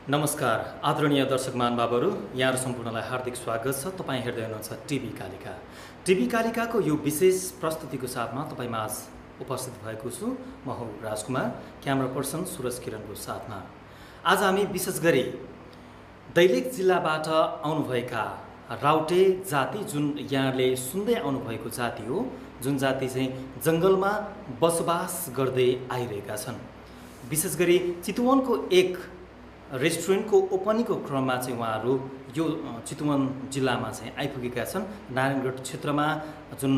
नमस्कार आदरणीय दर्शक महानुभावहरू, यहाँहरू सम्पूर्णलाई हार्दिक स्वागत छ। तपाईँ हेर्दै हुनुहुन्छ टिभी कालिका। टिभी कालिकाको यो विशेष प्रस्तुतिको साथमा तपाईँ माझ उपस्थित भएको छु। म हौ राजकुमार, क्यामेरा पर्सन सुरज किरणको साथमा। आज हामी विशेष गरी दैलेख जिल्लाबाट आउनुभएका राउटे जाति, जुन यहाँले सुन्दै आउनुभएको जाति हो, जुन जाति चाहिँ जङ्गलमा बसोबास गर्दै आइरहेका छन्। विशेष गरी चितवनको एक रेस्टुरेन्टको ओपनिङको क्रममा चाहिँ उहाँहरू यो चितवन जिल्लामा चाहिँ आइपुगेका छन्। नारायणगढ क्षेत्रमा जुन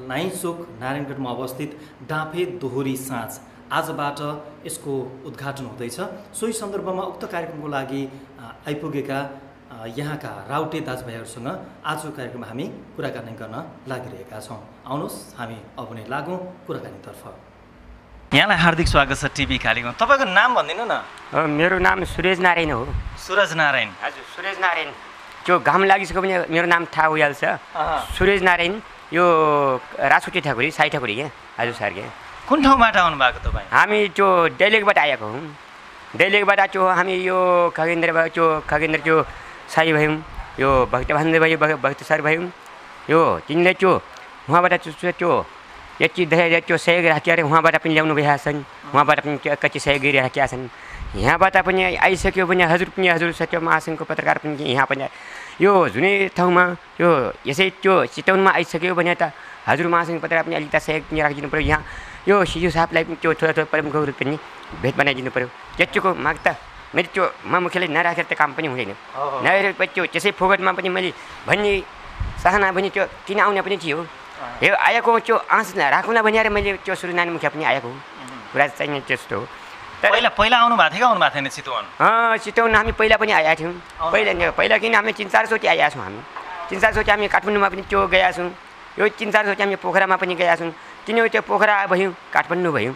नाइचोक नारायणगढमा अवस्थित डाँफे दोहोरी साँझ आजबाट यसको उद्घाटन हुँदैछ। सोही सन्दर्भमा उक्त कार्यक्रमको लागि आइपुगेका यहाँका राउटे दाजुभाइहरूसँग आजको कार्यक्रममा हामी कुराकानी गर्न लागिरहेका छौँ। आउनुहोस् हामी अब नै लागौँ कुराकानीतर्फ। यहाँलाई हार्दिक स्वागत छ टिभी कालिकामा। तपाईँको नाम भनिदिनु न। मेरो नाम सुरेश नारायण हो। सुरज नारायण। हजुर, सुरेश नारायण। जो घाम लागिसक्यो भने मेरो नाम थाहा भइहाल्छ। सुरेश नारायण, यो राजकोटी ठाकुरी, साई ठाकुरी क्या। हजुर सर क्या। कुन ठाउँबाट आउनु भएको तपाईँ? हामी जो दैलेखबाट आएको हौँ। दैलेखबाट जो हामी यो खगेन्द्र जो साई भयौँ, यो भक्तबहादुर भयो, भक्त सर भयौँ। यो तिनले जो उहाँबाट जो यति धेरै त्यो सहयोग राखेर उहाँबाट पनि ल्याउनु भएका छन्। उहाँबाट पनि कति सहयोग गरिराखेका छन्। यहाँबाट पनि आइसक्यो भने हजुर सत्य महासङ्घको पत्रकार पनि यहाँ पनि यो जुनै ठाउँमा यो यसै त्यो चितवनमा आइसक्यो भने त हजुर महासङ्घ पत्रकार पनि अलिकति सहयोग पनि राखिदिनु पऱ्यो। यहाँ यो सिजु साहबलाई पनि त्यो थोरै प्रमुख पनि भेट बनाइदिनु पऱ्यो। त्यतिको माग त मैले त्यो मुखियाले नराखेर त काम पनि हुँदैन। नराखेर त्यो त्यसै फोकटमा पनि मैले भन्ने चाहना पनि त्यो किन आउने पनि थियो। यो आएको त्यो आँस राखौँ भनेर मैले त्यो सुरुनानी मुखिया पनि आएको कुरा चाहिने त्यस्तो हो। पहिला आउनु भएको थियो कि आउनु भएको थिएन चितवन? चितवन हामी पहिला पनि आएका थियौँ। पहिला किन हामी 3-4 चोटि आएका छौँ। हामी 3-4 चोटि हामी काठमाडौँमा पनि त्यो गएका छौँ। यो 3-4 चोटि हामी पोखरामा पनि गएका छौँ। तिनीहरू त्यो पोखरा भयौँ, काठमाडौँ भयौँ।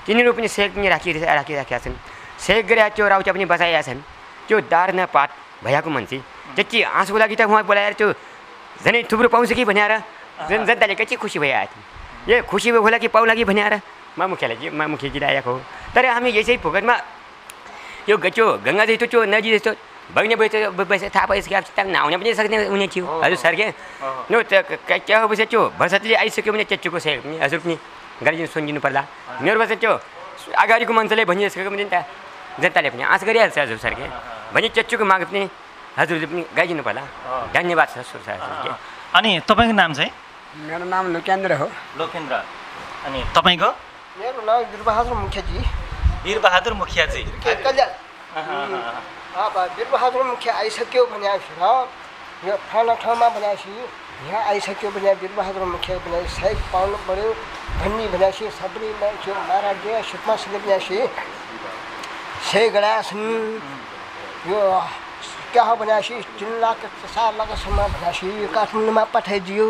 तिनीहरू पनि सहयोग पनि राखिराखेका छन्। सहयोग गरेर त्यो राउटा पनि बचाएका छन्। त्यो दार न पात भएको मान्छे त्यति आँसुको लागि त उहाँ बोलाएर त्यो झनै थुप्रो पाउँछ कि भनेर जनताले कति खुसी भइरहेको थियो। यो खुसी होला कि पाउला कि भनेर मुखियाजीले आएको हो। तर हामी यसै फोकटमा यो गङ्गा जस्तो त्यो नदी जस्तो बग्ने भएपछि थाहा पाइसक्यो। अब नआउन पनि सक्ने हुने थियो। हजुर सर के नो क्या हो त्यो वर्षले आइसक्यो भने त्यतिको सहयोग पनि हजुर पनि गरिदिनु सुनिदिनु पर्ला। मेरो बस त्यो अगाडिको मान्छेले भनिसकेको भने त जनताले पनि आश गरिहाल्छ। हजुर सर के भने त्यतिको माग पनि हजुरले पनि गाइदिनु पर्ला। धन्यवाद सर सर के। अनि तपाईँको नाम चाहिँ? मेरो नाम लोकेन्द्र हो। लोकेन्द्र। अनि तपाईँको? मेरो नाम वीरबहादुर मुखियाजी। वीरबहादुर मुखियाजी। अब वीरबहादुर मुखिया आइसक्यो भनेपछि यो ठाउँमा भनेपछि यहाँ आइसक्यो भने वीरबहादुर मुखिया भने सहयोग पाउनु पऱ्यो भन्ने भनेपछि सबैले मान्छे महाराजले सुषमा सिंहले भनेपछि सहयोग गरेका छन्। यो क्या हो भनेपछि 3 लाख 4 लाखसम्म भनेपछि यो काठमाडौँमा पठाइदियो।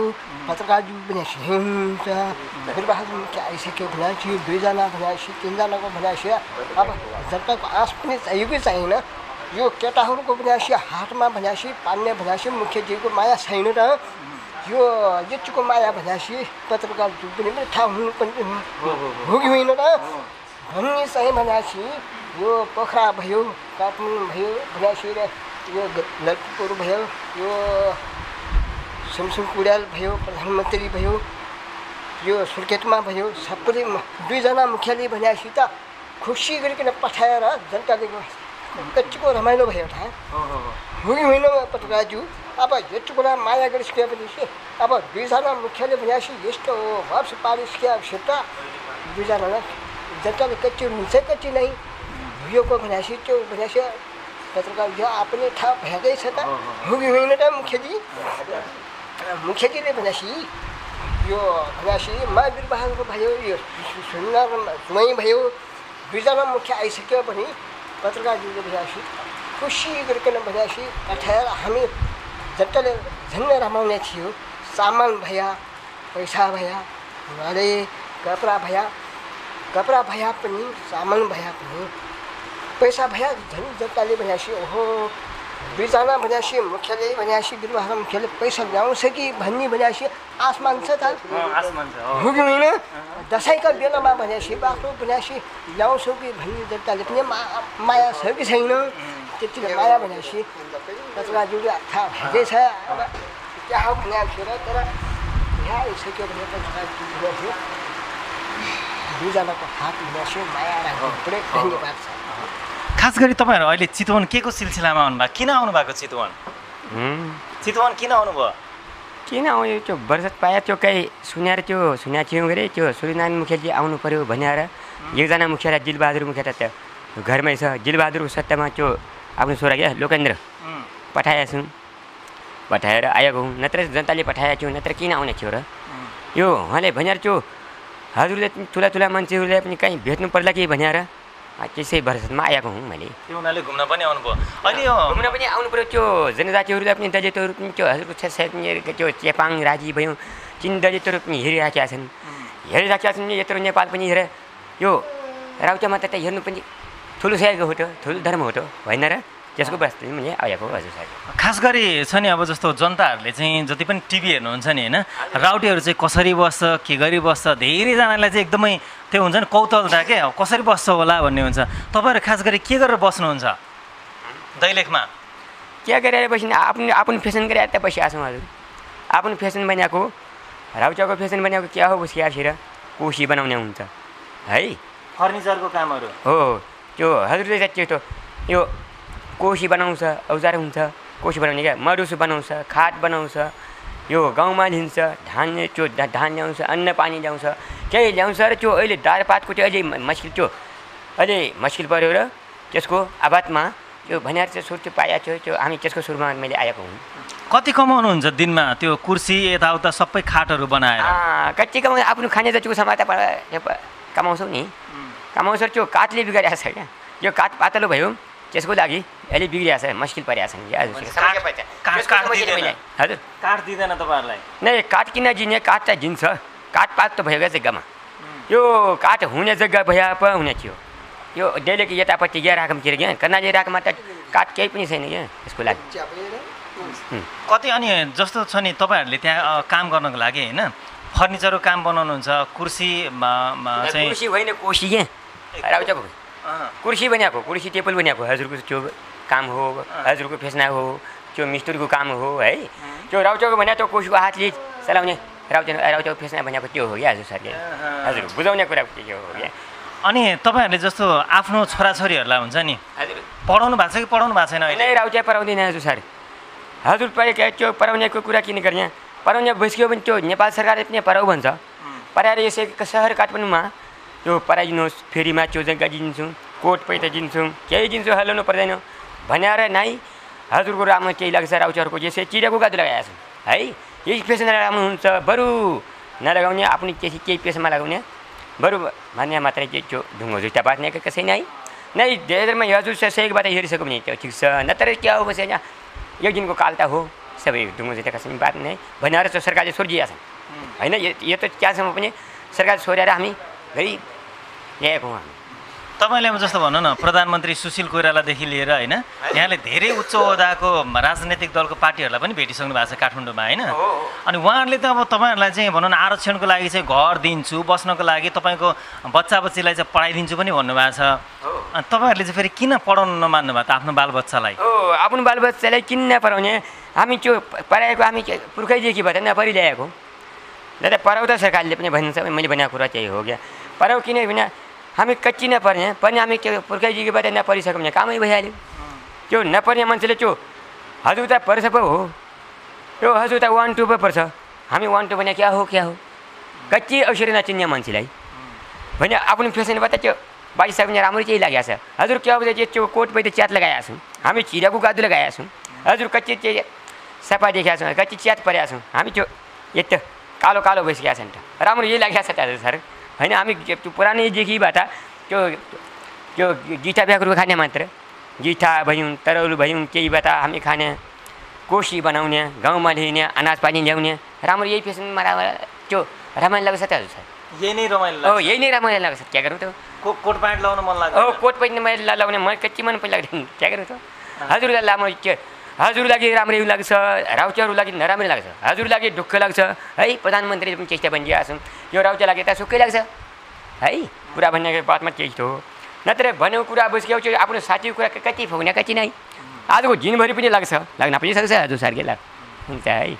पत्रकारजी भनेपछि हुन्छ वीरबहादुर मुखिया आइसक्यो भनेपछि 2 जना भनेपछि 3 जनाको भनेपछि अब जनताको आँस पनि चाहियो कि चाहिएन। यो केटाहरूको भनेपछि हातमा भनेपछि पाल्ने भनेपछि मुखियाजीको माया छैन र यो यतिको माया भनेपछि पत्रकारजी पनि थाहा हुनु पनि हो कि होइन र भन्ने चाहिँ भनेपछि यो पोखरा भयो, काठमाडौँ भयो भनेपछि यो ललितपुर भयो, यो सुमसुम कुड्याल भयो, प्रधानमन्त्री भयो, यो सुर्खेतमा भयो। सबै 2 जना मुखियाले भनेपछि त खुसी गरिकन पठाएर जनताले कतिको रमाइलो भयो था हो कि होइन पत्रकारज्यू। अब यतिको माया गरिसकेपछि अब 2 जना मुखियाले भनेपछि यस्तो भाव पारिसकेपछि त 2 जना जनताले कति हुन्छ कति नै भुयोको भनेपछि त्यो भनेपछि पत्रकार जो आफूले थाहा भएकै छ त हो कि होइन त मुखियाजीले भनेपछि यो भनेपछि वीरबहादुर भयो, यो सुनै भयो, 2 जना मुखिया आइसक्यो भने पत्रकारजीले भनेपछि खुसी गरिकन भनेपछि पठाएर हामी जनताले झन् रमाउने थियो। सामान भया, पैसा भया, अरे कपडा भया पनि, सामान भया पनि, पैसा भया झन् जनताले भनेपछि ओहो 2 जना भनेपछि मुखियाले भनेपछि वीरबहादुर मुखियाले पैसा ल्याउँछ कि भन्ने भनेपछि आसमान छ त हो कि होइन। दसैँका बेलामा भनेपछि बाटो भनेपछि ल्याउँछौ कि भन्ने जनताले पनि माया छ कि छैन। त्यति माया भनेपछि रचनाज्यूले थाहा भएकै छ अब त्यहाँ भनेको थियो र तर यहाँ आइसक्यो भने रचनाज्यूले थियो दुईजनाको हात मिलासो माया राख्नु पुरै धन्यवाद छ। खास गरी तपाईँहरू अहिले चितवन के को सिलसिलामा आउनुभएको किन आउनुभएको चितवन चितवन किन आउनुभयो किन आउने त्यो वर्षत पायो त्यो कहीँ सुनेको थियौँ अरे त्यो सूर्यनारायण मुखियाजी आउनु पऱ्यो भनेर एकजना मुखियालाई दिलबहादुर मुखिया त घरमै छ दिलबहादुरको सट्टामा त्यो आफ्नो छोरा क्या लोकेन्द्र पठाएर आएको हुँ नत्र जनताले पठाएको थियो नत्र किन आउने थियो र यो उहाँले भनेर त्यो हजुरले ठुला मान्छेहरूले पनि कहीँ भेट्नु पर्ला कि भनेर त्यसै वर्षमा आएको हुँ मैले त्यो उनीहरूले घुम्न पनि आउनुभयो अहिले घुम्न पनि आउनु पऱ्यो त्यो जनजातिहरूलाई पनि दलितहरू पनि त्यो हजुरको त्यो चेपाङ राजी भयो चिन दलितहरू पनि हेरिराखेका छन् यत्रो नेपाल पनि हेर यो राउटामा त हेर्नु पनि ठुलो सयको हो त ठुलो धर्म हो त होइन र त्यसको वास्ता मैले आएको हजुर साहब खास गरी छ नि अब जस्तो जनताहरूले चाहिँ जति पनि टिभी हेर्नुहुन्छ नि होइन राउटेहरू चाहिँ कसरी बस्छ के गरी बस्छ धेरैजनालाई चाहिँ एकदमै त्यो हुन्छ नि कौतूहलता के कसरी बस्छ होला भन्ने हुन्छ तपाईँहरू खास गरी के गरेर बस्नुहुन्छ दैलेखमा के गरेर बसिन आफ्नो फेसन गरेर त बसिरहेको छौँ हजुर आफ्नो फेसन बनाएको राउचाको फेसन बनाएको क्या हो बसिआखेर कोसी बनाउने हुन्छ है फर्निचरको कामहरू हो त्यो हजुरले चाहिँ त्यो यो कोसी बनाउँछ औजार हुन्छ कोसी बनाउने क्या मरुसु बनाउँछ खाट बनाउँछ यो गाउँमा लिन्छ धान ल्याउँछ अन्न पानी ल्याउँछ केही ल्याउँछ र त्यो अहिले दारपातको त्यो अहिले मुस्किल पऱ्यो र त्यसको आवाजमा त्यो भनेर चाहिँ सुरु पाएको थियो त्यो हामी त्यसको सुरुमा मैले आएको हुँ कति कमाउनुहुन्छ दिनमा त्यो कुर्सी यताउता सबै खाटहरू बनाएर कति कमाउँछ आफ्नो खाने जतिको सामान त कमाउँछौ नि कमाउँछ त्यो काठले बिगारेको छ क्या यो काठ पातलो भयो त्यसको लागि अहिले बिग्रिएको छ मुस्किल परिरहेको छ हजुर काठ दिँदैन तपाईँहरूलाई नै काठ किन दिने काठ त दिन्छ काठ पात त भएको जग्गामा यो काठ हुने जग्गा भए पो हुने थियो यो डेलीको यतापट्टि गएर राखौँतिर क्या कर्णाली राखमा त काठ केही पनि छैन क्या यसको लागि कति अनि जस्तो छ नि तपाईँहरूले त्यहाँ काम गर्नको लागि होइन फर्निचरको काम बनाउनुहुन्छ कुर्सीमा चाहिँ कुर्सी होइन कोसी क्या राउचाको कुर्सी बनाएको कुर्सी टेबल बनाएको हजुरको त्यो काम हो हजुरको फेसना हो त्यो मिस्त्रीको काम हो है त्यो राउचाको भने त्यो कोसीको हातले चलाउने राउचाको फेसना बनाएको त्यो हो क्या हजुर सर हजुर बुझाउने कुरा त्यो हो क्या अनि तपाईँहरूले जस्तो आफ्नो छोराछोरीहरूलाई हुन्छ नि हजुर पढाउनु भएको छ कि पढाउनु भएको छैन नै राउचा पढाउँदैन हजुर सर हजुर त्यो पढाउनेको कुरा किन गर्ने पढाउने बस्कियो भने त्यो नेपाल सरकारले पनि पढाउ भन्छ पढाएर यसै सहर काठमाडौँमा त्यो पढाइदिनुहोस् फेरिमा त्यो जग्गा दिन्छौँ कोट पैसा दिन्छौँ केही दिन्छौँ हल्लाउनु पर्दैन भनेर नै हजुरको राम्रो केही लाग्छ राउचाहरूको यसै चिराको गाजु लगाएको छौँ है यही पेसा राम्रो हुन्छ बरु नलगाउने आफ्नो केही पेसामा लगाउने बरु भन्ने मात्रै त्यो ढुङ्गो जुत्ता बाँध्ने कसै नै धेरैमा हजुर सहयोगबाट हेरिसक्यो भने त्यो ठिक छ नत्र क्या हो बसेन एक दिनको काल त हो सबै ढुङ्गो जुत्ता कसै बाँध्ने भनेर चाहिँ सरकारले छोडिदिएका छन् होइन यो त त्यहाँसम्म पनि सरकारले छोडेर हामी है ल्याएको हामी तपाईँले अब जस्तो भन्नु न प्रधानमन्त्री सुशील कोइरालादेखि लिएर होइन यहाँले धेरै उच्च ओहदाको राजनैतिक दलको पार्टीहरूलाई पनि भेटिसक्नु भएको छ काठमाडौँमा होइन अनि उहाँहरूले त अब तपाईँहरूलाई चाहिँ भनौँ न आरक्षणको लागि चाहिँ घर दिन्छु बस्नको लागि तपाईँको बच्चा बच्चीलाई चाहिँ पढाइदिन्छु पनि भन्नुभएको छ अनि तपाईँहरूले चाहिँ फेरि किन पढाउनु नमान्नु भएको त आफ्नो बालबच्चालाई हो आफ्नो बालबच्चालाई किन नपढाउने हामी त्यो पढाएको हामी पुर्खैदेखिबाट नपढि ल्याएको दादा पढाउ त सरकारले पनि भनिन्छ मैले भनेको कुरा त्यही हो क्या पढाउ किनभने हामी कच्ची नपढ्ने पनि हामी त्यो पुर्खैदेखिबाट नपढिसक्यो भने कामै भइहाल्यो त्यो नपढ्ने मान्छेले त्यो हजुर त पर्छ पो हो त्यो हजुर त 1 2 पो पर्छ हामी 1 2 भने क्या हो कच्ची अवसर नचिन्ने मान्छेलाई भने आफ्नो फेसनबाट त्यो बाजिसक्यो भने राम्रो चाहिँ लागेको छ हजुर क्या हो त्यो कोट पैदा च्यात लगाएका छौँ हामी चिराको गादु लगाएका छौँ हजुर कच्ची त्यो सफा देखाएको छौँ कच्ची च्यात परेका छौँ हामी त्यो यता कालो कालो भइसकेको छ नि त राम्रो यही लागेको छ त हजुर सर होइन हामी त्यो पुरानैदेखिबाट त्यो गिठा ब्यागहरू खाने मात्र गिठा भयौँ तरौलु भयौँ केहीबाट हामी खाने कोसी बनाउने गाउँमा ल्याउने अनाज पानी ल्याउने राम्रो यही फेसनमा त्यो रमाइलो लाग्छ त हजुर सर यही नै रमाइलो हो यही नै रमाइलो लाग्छ क्या गरौँ त कोट प्यान्ट लगाउन मन लाग्छ हो कोट प्यान्ट लगाउने मन कच्ची मन पनि लाग्दैन क्या गरौँ त हजुरलाई लामो हजुर लागि राम्रै लाग्छ राउचाहरू लागि नराम्रै लाग्छ हजुर लागि दुःख लाग्छ है प्रधानमन्त्रीले पनि चेष्टा भनिदिएका छौँ यो राउचा लागि त सुक्कै लाग्छ है कुरा भन्ने बातमा त्यही हो नत्र भनेको कुरा बुझ्क्याउ चाहिँ आफ्नो साथीको कुरा कति फुक्ने कति नै आजको दिनभरि पनि लाग्न पनि सक्छ हजुर सर के हुन्छ है।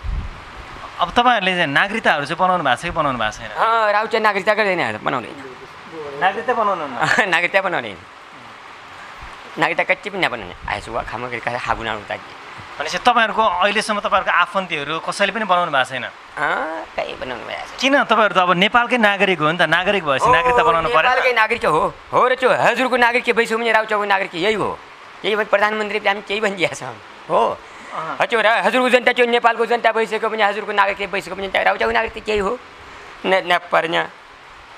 अब तपाईँहरूले चाहिँ नागरिकताहरू चाहिँ बनाउनु भएको छ कि बनाउनु भएको छैन? राउत चाहिँ नागरिकता गर्दैन बनाउँदैन। नागरिकता बनाउनु नागरिकता बनाउँदैन। नागरिकता कति पनि नबनाउने आएछु वा खामा खाबुना उता भनेपछि तपाईँहरूको अहिलेसम्म तपाईँहरूको आफन्तीहरू कसैले पनि बनाउनु भएको छैन? कहीँ बनाउनु भएको छ। किन तपाईँहरू त अब नेपालकै नागरिक हो नि त, नागरिक भएपछि नागरिकता बनाउनु पर्यो। नेपालकै नागरिक हो र त्यो हजुरको नागरिक के भइसक्यो भने राउचाको नागरिक यही हो। यही प्रधानमन्त्री हामी त्यही भनिदिएको छ हो। त्यो हजुरको जनता त्यो नेपालको जनता भइसक्यो भने हजुरको नागरिक भइसक्यो भने राउचाको नागरिक त्यही हो। नपर्ने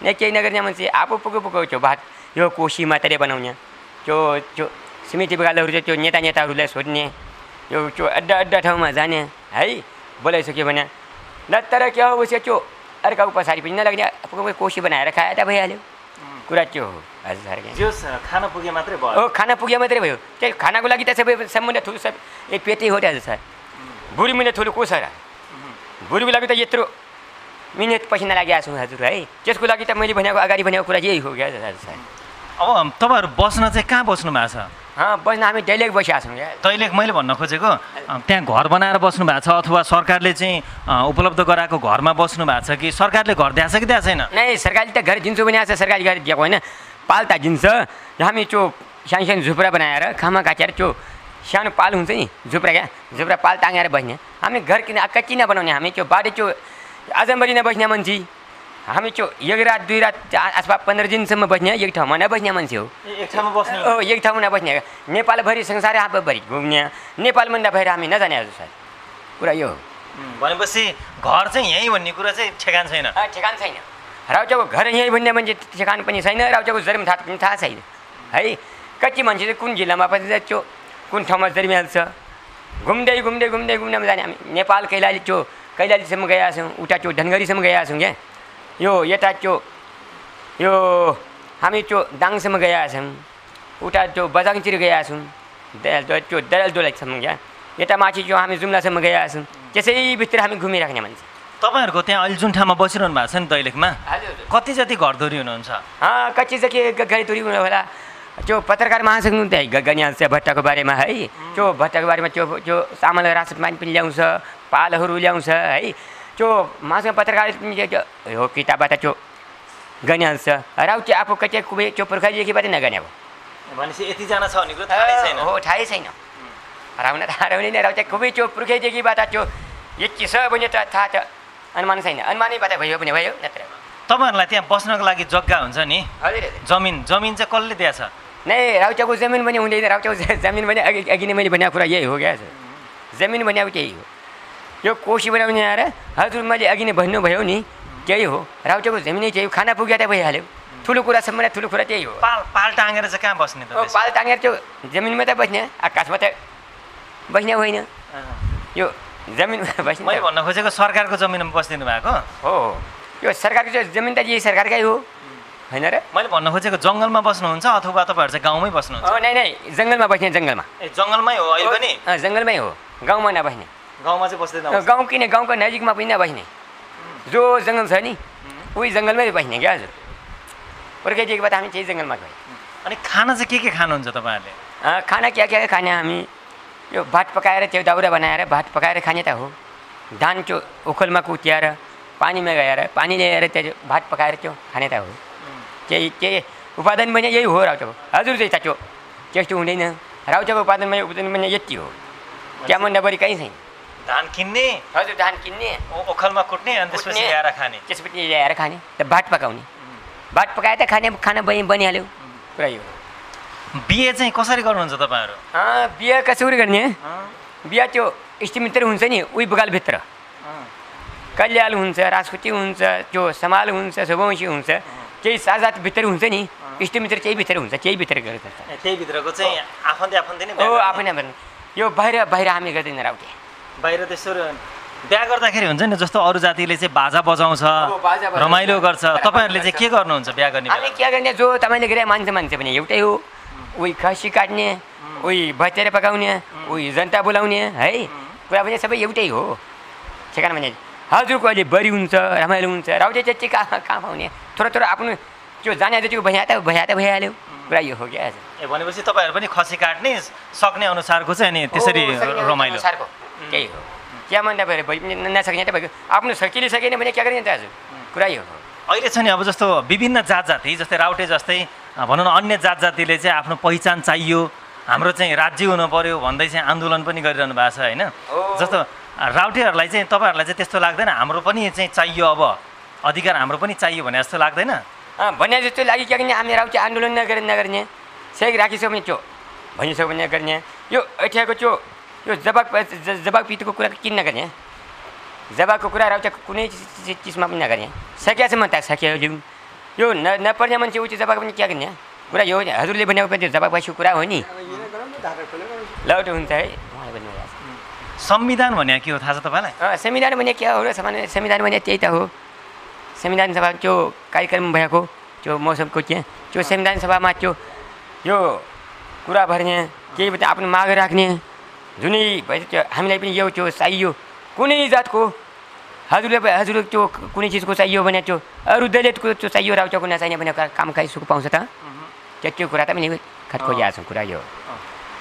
न केही नगर्ने मान्छे आफू पुगो त्यो भात यो कोसी मात्रै बनाउने त्यो समिति बगालहरू चाहिँ त्यो नेताहरूलाई सोध्ने त्यो अड्डा ठाउँमा जाने है बोलाइसक्यो भने न तर के हो उसको त्यो अर्काको पछाडि पनि नलाग्ने कोसी बनाएर खाए त भइहाल्यो कुरा त्यो हो हजुर सर। खाना पुगे मात्रै भयो। हो खाना पुगे मात्रै भयो। त्यही खानाको लागि त सबै सम्बन्ध ठुलो सब एक पेटै हो त हजुर सर। बुढी मिहिनेत ठुलो को छ र? बुढीको लागि त यत्रो मिहिनेत पसिना लागिरहेको छु हजुर है। त्यसको लागि त मैले भनेको अगाडि भनेको कुरा यही हो क्या हजुर सर। अब तपाईँहरू बस्न चाहिँ कहाँ बस्नु भएको छ? बस्न हामी दैलेख बसिरहेको छौँ क्या। दैलेख मैले भन्न खोजेको त्यहाँ घर बनाएर बस्नु भएको छ अथवा सरकारले चाहिँ उपलब्ध गराएको घरमा बस्नु भएको छ कि सरकारले घर दिएको छ कि दिएको छैन? नै सरकारले त घर दिन्छु भने छ, सरकारले घर दिएको होइन। पाल्ता दिन्छ हामी त्यो सानो सानो झुप्रा बनाएर खामा काटेर त्यो सानो पाल हुन्छ नि झुप्रा क्या झुप्रा पाल टाँगेर बस्ने। हामी घर किन कच्ची नबनाउने हामी त्यो बाटो त्यो आजमभरि नबस्ने मान्छे हामी त्यो एक रात दुई रात अथवा 15 दिनसम्म बस्ने एक ठाउँमा नबस्ने मान्छे हो। एक ठाउँमा बस्ने हो एक ठाउँमा नबस्ने नेपालभरि संसारै आफूभरि घुम्ने नेपालभन्दा बाहिर हामी नजाने हजुर सर कुरा यो हो। भनेपछि घर चाहिँ यहीँ भन्ने कुरा चाहिँ ठेगान छैन? ठेगान छैन। राउचाको घर यहीँ भन्ने मान्छे ठेगान पनि छैन। राउचाको जन्मथात पनि थाहा छैन है। कति मान्छे चाहिँ कुन जिल्लामा पनि त्यो कुन ठाउँमा जन्मिहाल्छ घुम्दै जाने। हामी नेपाल कैलालीसम्म गएका छौँ उता त्यो धनगढीसम्म गएका छौँ क्या यो यता त्यो यो हामी त्यो दाङसम्म गएका छौँ उता त्यो बजाङतिर गएका छौँ त्यो दलदोलासम्म क्या यता माथि त्यो हामी जुम्लासम्म गएका छौँ। त्यसैभित्र हामी घुमिराख्ने मान्छे। तपाईँहरूको त्यहाँ अहिले जुन ठाउँमा बसिरहनु भएको छ नि दैलेखमा कति जति घरधुरी हुनुहुन्छ? कति जति घरधुरी हुनु होला। त्यो पत्रकार महासंघ त्यही गनिहाल्छ भट्टाको बारेमा है। त्यो भट्टाको बारेमा त्यो त्यो चामल रासन पानी पनि ल्याउँछ पालहरू ल्याउँछ है। त्यो महासंघ पत्रकार हो किताबबाट त्यो गनिहाल्छ। राउटे आफू कति कुबे त्यो पुर्खादेखिबाट नगने अब भनेपछि यतिजना छ भने थाहै छैन। हो थाहै छैन। हराउने नै राउटे कुबे त्यो पुर्खैदेखिबाट त्यो यति छ भने त थाहा त अनुमान छैन। अनुमानैबाट भयो भने भयो नत्र। तपाईँहरूलाई त्यहाँ बस्नको लागि जग्गा हुन्छ नि जमिन चाहिँ कसले दिएछ? नै राउचाको जमिन पनि हुँदैन। राउचाको जमिन पनि अघि नै मैले भनेको कुरा यही हो क्या जमिन भनेको त्यही हो। यो कोसी बनाउने आएर हजुर मैले अघि नै भन्नुभयो नि त्यही हो। राउचाको जमिनै त्यही हो। खाना पुग्या त भइहाल्यो। ठुलो कुरासम्म ठुलो कुरा त्यही हो। पाल टाँगेर चाहिँ कहाँ बस्ने त? पाल टाँगेर त्यो जमिनमा त बस्ने आकाशमा त बस्ने होइन यो जमिनमा बस्ने। मैले भन्न खोजेको सरकारको जमिनमा बस्दिनु भएको हो। यो सरकारको चाहिँ जमिन त यही सरकारकै हो होइन र? मैले भन्नु खोजेको जङ्गलमा बस्नुहुन्छ अथवा तपाईँहरू चाहिँ गाउँमै बस्नुहुन्छ? नै जङ्गलमा बस्ने। जङ्गलमा जङ्गलमै हो अहिले पनि? जङ्गलमै हो गाउँमा नबस्ने। गाउँमा चाहिँ बस्दैन? गाउँ किन गाउँको नजिकमा पनि नबस्ने। जो जङ्गल छ नि उही जङ्गलमै बस्ने क्या हजुर। पुर्खैदेखिबाट हामी त्यही जङ्गलमा गयौँ। अनि खाना चाहिँ के खानुहुन्छ तपाईँहरूले? खाना के खाने हामी यो भात पकाएर त्यो दाउरा बनाएर भात पकाएर खाने त हो। धान त्यो उखलमा कुट्याएर पानीमा गएर पानी ल्याएर त्यो भात पकाएर त्यो खाने त हो। त्यही उत्पादन पनि यही हो राउचाको। हजुर चाहिँ त्यो त्यस्तो हुँदैन। राउचाको उत्पादन पनि यति हो। त्यहाँभन्दा बढी कहीँ छैन। धान किन्ने हजुर धान किन्ने ओखलमा कुट्ने अनि त्यसपछि ल्याएर खाने। त्यसपछि ल्याएर खाने त भात पकाउने। भात पकाएर त खाना बनिहाल्यो पुरा यो। बिहे चाहिँ कसरी गर्नुहुन्छ तपाईँहरू? बिहे कसरी गर्ने? बिहे त्यो इष्टमित्र हुन्छ नि उही बगालभित्र कल्याल हुन्छ राजकुटी हुन्छ त्यो समाल हुन्छ सुवंशी हुन्छ त्यही साझाभित्र हुन्छ नि इष्टमित्र त्यही भित्र हुन्छ त्यही भित्र गर्छ। त्यही भित्रको चाहिँ आफन्ती नै हो आफै नै यो बाहिर हामी गर्दैन राउटे। बाहिर त्यसरी बिहा गर्दाखेरि हुन्छ नि जस्तो अरू जातिले चाहिँ बाजा बजाउँछ रमाइलो गर्छ तपाईँहरूले चाहिँ के गर्नुहुन्छ बिहा गर्ने? हामी के गर्ने जो तपाईँले गरे मान्छे पनि एउटै हो। उही खसी काट्ने उही भतेर पकाउने उही जनता बोलाउने है कुरा पनि सबै एउटै हो। ठेगान भने हजुरको अहिले बढी हुन्छ रमाइलो हुन्छ राउटे चाहिँ कहाँ पाउने थोरै आफ्नो त्यो जाने जतिको भइहाल्यो कुरा यो हो क्या ए भनेपछि तपाईँहरू पनि खसी काट्ने सक्ने अनुसारको चाहिँ अनि त्यसरी रमाइलो त्यही हो क्या मन तपाईँ नसकिने त भएको आफ्नो सकिने सकेन भने क्या गर्ने दाजु कुरा यो हो अहिले छ नि अब जस्तो विभिन्न जात जाति जस्तै राउटे जस्तै भनौँ न अन्य जात जातिले चाहिँ आफ्नो पहिचान चाहियो हाम्रो चाहिँ राज्य हुनु पर्यो भन्दै चाहिँ आन्दोलन पनि गरिरहनु भएको छ होइन जस्तो राउटेहरूलाई चाहिँ तपाईँहरूलाई चाहिँ त्यस्तो लाग्दैन हाम्रो पनि चाहिँ चाहियो अब अधिकार हाम्रो पनि चाहियो भने जस्तो लाग्दैन भने जस्तो लाग्यो क्या हामी राउटे आन्दोलन नगर्ने सेक राखिसक्यो भने त्यो भनिसक्यो भने गर्ने यो ऐठियाको त्यो यो जवाब पितको कुरा किन नगर्ने जवाबको कुरा राउटेको कुनै चिजमा पनि नगर्ने सकिया चाहिँ म त सकियो लिउँ यो नपर्ने मान्छे ऊ चाहिँ जवाब पनि क्या गर्ने कुरा यो हजुरले भनेको पनि त्यो जवाब भएपछि कुरा हो नि लौट हुन्छ है संविधान भने के हो थाहा छ तपाईँलाई संविधान भने क्या हो र संविधान भने त्यही त हो संविधान सभा त्यो कार्यक्रम भएको त्यो मौसमको त्यो संविधान सभामा त्यो यो कुरा भर्ने केही पनि आफ्नो माग राख्ने जुनै भए त्यो हामीलाई पनि यो त्यो चाहियो कुनै जातको हजुर त्यो कुनै चिजको चाहियो भने त्यो अरू दलितको त्यो चाहियो राउटेको नचाहिने भने काम काहीँ सुख पाउँछ त त्यो कुरा त पनि खटखोजिया छ कुरा यो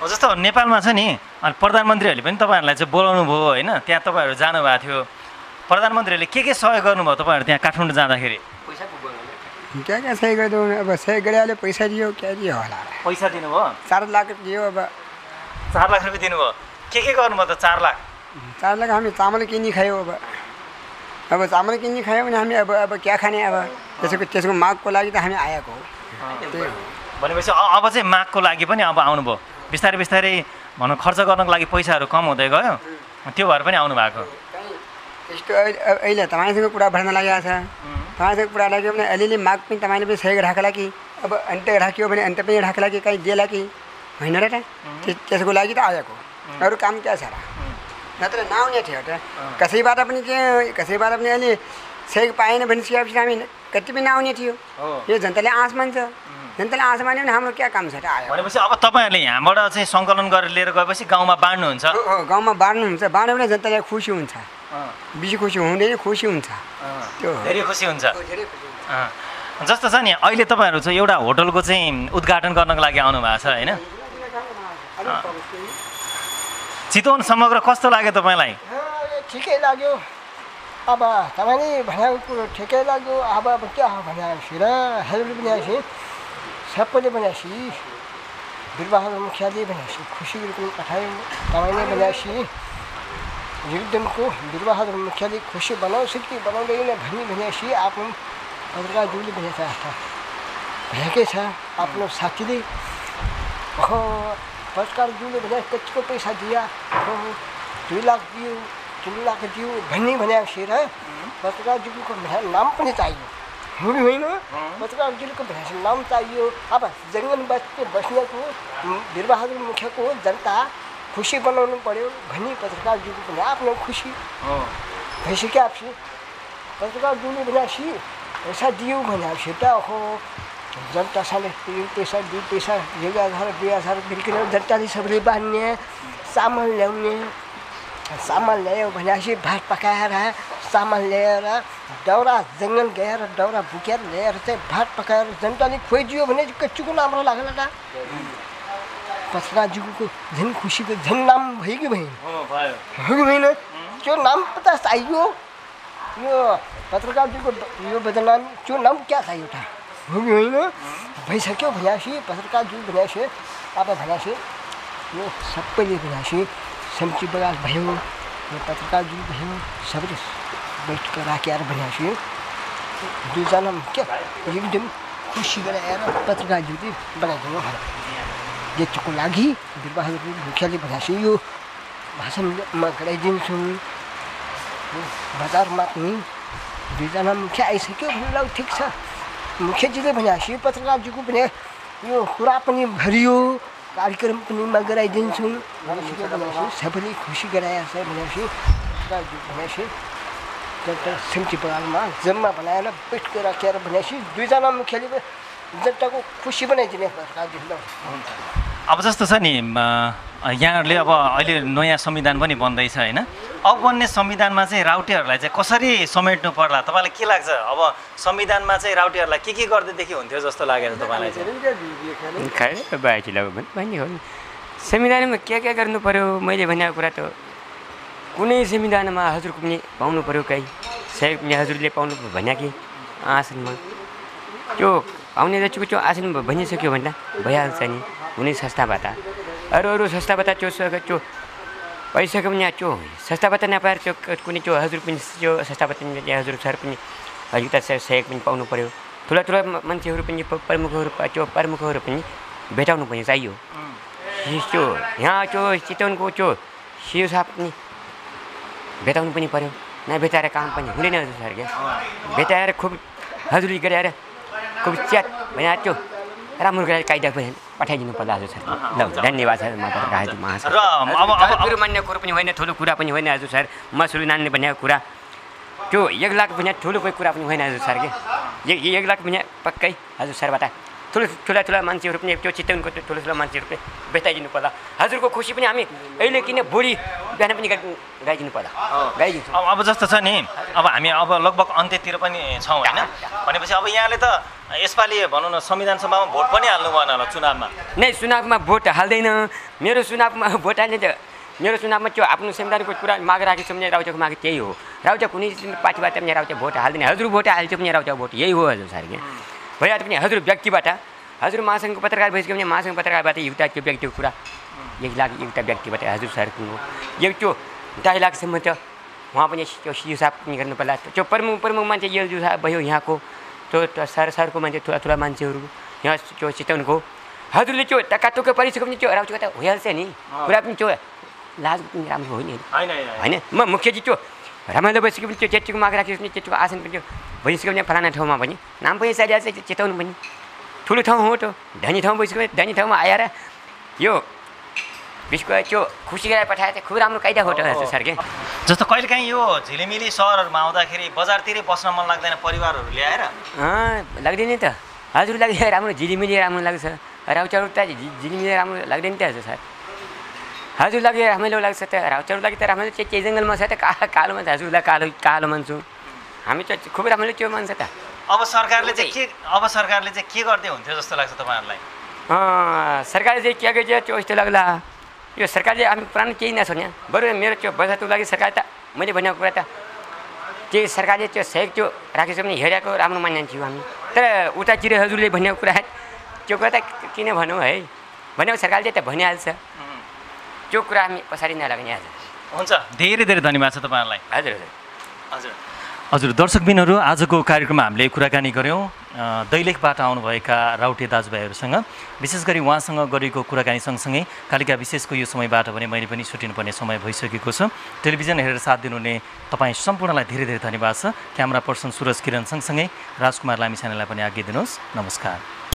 जस्तो नेपालमा छ नि प्रधानमन्त्रीहरूले पनि तपाईँहरूलाई चाहिँ बोलाउनु भयो होइन त्यहाँ तपाईँहरू जानुभएको थियो प्रधानमन्त्रीहरूले के सहयोग गर्नुभयो तपाईँहरू त्यहाँ काठमाडौँ जाँदाखेरि क्या सहयोग गरिदिनु अब सहयोग गरिहाल्यो पैसा दियो क्या दियो होला पैसा दिनुभयो 4 लाख दियो अब 4 लाख रुपियाँ दिनुभयो के गर्नुभयो त 4 लाख 4 लाख हामी चामल किनी खायो अब चामल किनी खायो भने हामी अब क्या खाने अब त्यसको मागको लागि त हामी आएको हो भनेपछि अब चाहिँ मागको लागि पनि अब आउनुभयो बिस्तारै बिस्तारै भनौँ खर्च गर्नको लागि पैसाहरू कम हुँदै गयो त्यो भएर पनि आउनु भएको यस्तो अहिले तपाईँसँग कुरा भर्न लागेको छ तपाईँसँग कुरा लाग्यो भने अलिअलि माग पनि तपाईँले पनि सहयोग राख्ला कि अब अन्त राख्यो भने अन्त पनि राख्ला कि कहीँ दिएला कि होइन र त्यसको लागि त आएको अरू काम क्या छ र नत्र नआउने थियो त कसैबाट पनि अहिले सहयोग पाएन भने सिकाएपछि हामी कति पनि नआउने थियो यो जनताले आश मान्छ जनताले आश मान्यो भने हाम्रो क्या काम छ त आयो भनेपछि अब तपाईँहरूले यहाँबाट चाहिँ सङ्कलन गरेर लिएर गएपछि गाउँमा बाँड्नुहुन्छ गाउँमा बाँड्नुहुन्छ बाँड्यो भने जनतालाई खुसी हुन्छ बेसी खुसी हुँदैन खुसी हुन्छ त्यो धेरै खुसी हुन्छ जस्तो छ नि अहिले तपाईँहरू चाहिँ एउटा होटलको चाहिँ उद्घाटन गर्नको लागि आउनु भएको छ होइन चितवन समग्र कस्तो लाग्यो तपाईँलाई ठिकै लाग्यो अब तपाईँले भनेको कुरो ठिकै लाग्यो अब क्या हो भनेपछि र हजुरले भनेपछि सबैले भनेपछि बिरबहादुर मुखियाले भनेपछि खुसी गरिकन पठायो तपाईँले भनेपछि एकदमको बिरबहादुर मुखियाले खुसी बनाउँछ कि बनाउँदैन भनेपछि आफ्नो पत्रकारज्यूले भनेको छ भएकै छ आफ्नो साथीले पत्रकारज्यूले भने कतिको पैसा दिया 2 लाख दियो 3 लाख दियो भनेपछि र पत्रकारज्यूको नाम पनि चाहियो होइन पत्रकारज्यूको भनेपछि नाम चाहियो अब जङ्गल बस्नेको बिरबहादुर मुखियाको जनता खुसी बनाउनु पर्यो भन्ने पत्रकारज्यूको पनि आफ्नो खुसी भइसक्यो आफै पत्रकारज्यूले भनेपछि पैसा दियो भनेपछि त जनतासँग पैसा 2 पैसा 1,000 बिर्केर जनताले सबैले बाँध्ने चामल ल्यायो भनेपछि भात पकाएर चामल ल्याएर दाउरा जङ्गल गएर दाउरा बोकेर ल्याएर चाहिँ भात पकाएर जनताले खुवाइदियो भने कच्चुको राम्रो लाग्ला त पत्रकारज्यूको झन् खुसीको झन् नाम भयो कि भएन त्यो नाम पता चाहियो यो पत्रकारज्यूको यो बदनाम त्यो नाम क्या चाहियो त हो कि होइन भइसक्यो भनेपछि पत्रकारज्यू भनेपछि अब भनेपछि यो सबैले भनेपछि समिति बगाल भयो यो पत्रकारज्यू भयो सबैले बैठक राखेर भनेपछि 2 जना क्या एकदम खुसी गराएर पत्रकारज्यूले बनाइदिनु भयो यसको लागि बिरबहादुर मुखियाले भनेपछि यो भाषणमा गराइदिन्छौँ बजारमा पनि 2 जना मुखिया आइसक्यो भन्नु ठिक छ मुखियाजीले भनेपछि पत्रकारज्यूको पनि यो कुरा पनि भरियो कार्यक्रम पनि गराइदिन्छौँ भनेपछि सबैले खुसी गराएको छ भनेपछि पत्रकारज्यू भनेपछि जनता समिति बगालमा जम्मा बनाएर बैठक राखेर भनेपछि 2 जना मुखियाले जनताको खुसी बनाइदिने पत्रकारज्यूले अब जस्तो छ नि यहाँहरूले अब अहिले नयाँ संविधान पनि बन्दैछ होइन अब बन्ने संविधानमा चाहिँ राउटेहरूलाई चाहिँ कसरी समेट्नु पर्ला तपाईँलाई के लाग्छ? अब संविधानमा चाहिँ राउटेहरूलाई के गर्दैदेखि हुन्थ्यो जस्तो लागेर तपाईँलाई चाहिँ? संविधानमा के गर्नु पर्यो मैले भनेको कुरा त कुनै संविधानमा हजुरको पनि पाउनु पर्यो कहीँ सहयोग पनि हजुरले पाउनु भन्या कि आसनमा त्यो आउने जतिको त्यो आसन भनिसक्यो भन्दा भइहाल्छ नि हुने संस्थाबाट अरू संस्थाबाट त्यो पैसाको पनि त्यो संस्थाबाट नपाएर त्यो कुनै त्यो हजुर पनि त्यो संस्थाबाट हजुर सर पनि अलिकता सहयोग पनि पाउनु पर्यो ठुला मान्छेहरू पनि प्रमुखहरू पनि भेटाउनु पनि चाहियो त्यो यहाँ त्यो चितवनको त्यो सिओ साहब पनि भेटाउनु पनि पर्यो नभेटाएर काम पनि हुँदैन हजुर सर क्या भेटाएर खुब हजुरले गरेर खुब च्याट भने त्यो राम्रो गरेर कायदा पठाइदिनु पर्ला हजुर सर ल धन्यवाद सर म पत्रकार महासर र अब मान्ने कुरो पनि होइन ठुलो कुरा पनि होइन हजुर सर मसुरी नान्ने भनेको कुरा त्यो 1 लाख भने ठुलो कोही कुरा पनि होइन हजुर सर के 1 लाख भने पक्कै हजुर सरबाट ठुला मान्छेहरू पनि त्यो चितवनको ठुलो मान्छेहरू पनि भेटाइदिनु पर्ला हजुरको खुसी पनि हामी अहिले किन भोलि बिहान पनि गाइदिनु पर्ला गाइदिन्छु अब जस्तो छ नि अब हामी अब लगभग अन्त्यतिर पनि छौँ होइन भनेपछि अब यहाँले त यसपालि भनौँ न संविधान सभामा भोट पनि हाल्नु भएन होला चुनावमा नै चुनावमा भोट हाल्दैन मेरो चुनावमा भोट हाल्ने त मेरो चुनावमा त्यो आफ्नो संविधानको कुरा माग राखेको छ भने राउचाको माग त्यही हो राउचा कुनै पार्टीबाट पनि राउचा भोट हाल्दैन हजुर भोट हाल्छ भने राउचा भोट यही हो हजुर सर के भइहाल्छ पनि हजुर व्यक्तिबाट हजुर महासङ्घको पत्रकार भइसक्यो भने महासङ्घ पत्रकारबाट एउटा त्यो व्यक्तिको कुरा 1 लाख एउटा व्यक्तिबाट हजुर सरको यो त्यो 2.5 लाखसम्म त उहाँ पनि त्यो सिओ साहब पनि गर्नु पर्ला त्यो प्रमुख मान्छे यो साहब भयो यहाँको त्यो सरको मान्छे ठुला मान्छेहरू यहाँ त्यो चितवनको हजुरले त्यो टक्काटुक्कै परिसक्यो भने त्यो राउचको त भइहाल्छ नि कुरा पनि त्यो लाज पनि राम्रो होइन होइन म मुख्यजी त्यो रमाइलो भइसक्यो भने त्यो त्यतिको माग राखेको भने त्यतिको आसन पनि त्यो भइसक्यो भने फलाना ठाउँमा पनि नाम पनि चाहिरहेको छ चितवन पनि ठुलो ठाउँ हो त धनी ठाउँ भइसक्यो भने धनी ठाउँमा आएर यो विश्व त्यो खुसी गरेर पठाएर चाहिँ खुब राम्रो कायदा हो त सर के जस्तो कहिलेकाहीँ यो झिलिमिली सहरहरूमा आउँदाखेरि बजारतिरै बस्न मन लाग्दैन परिवारहरू ल्याएर लाग्दैन त हजुर लाग्छ राम्रो झिलिमिली राम्रो लाग्छ राउचाहरू त झिलिमिली राम्रो लाग्दैन त हजुर सर हजुर लागि रमाइलो लाग्छ त राउचाहरू लागि त रमाइलो चाहिँ जङ्गलमा छ त कालोमा त हजुरलाई कालो मान्छौँ हामी त खुब रमाइलो त्यो मान्छ त अब सरकारले चाहिँ के गर्दै हुन्थ्यो जस्तो लाग्छ तपाईँहरूलाई सरकारले चाहिँ के गर्छ त्यो यस्तो लाग्ला यो सरकारले हामी पुरानो केही नछौँ यहाँ बरु मेरो त्यो बचतको लागि सरकार त मैले भनेको कुरा त त्यही सरकारले त्यो सहयोग त्यो राखेको छ भने हेरेको राम्रो मान्थ्यौँ हामी तर उतातिर हजुरले भनेको कुरा त्यो कुरा त किन भनौँ है भनेको सरकारले त भनिहाल्छ त्यो कुरा हामी पछाडि नलाग्ने आज हुन्छ धेरै धन्यवाद छ तपाईँहरूलाई हजुर हजुर दर्शकबिनहरू आजको कार्यक्रममा हामीले कुराकानी गऱ्यौँ दैलेखबाट आउनुभएका राउटे दाजुभाइहरूसँग विशेष गरी उहाँसँग गरेको कुराकानी सँगसँगै कालिका विशेषको यो समयबाट भने मैले पनि छुटिनुपर्ने समय भइसकेको छ टेलिभिजन हेरेर साथ दिनुहुने तपाईँ सम्पूर्णलाई धेरै धन्यवाद छ क्यामेरा पर्सन सुरज किरण सँगसँगै राजकुमार लामिछानेलाई पनि आज्ञा दिनुहोस् नमस्कार।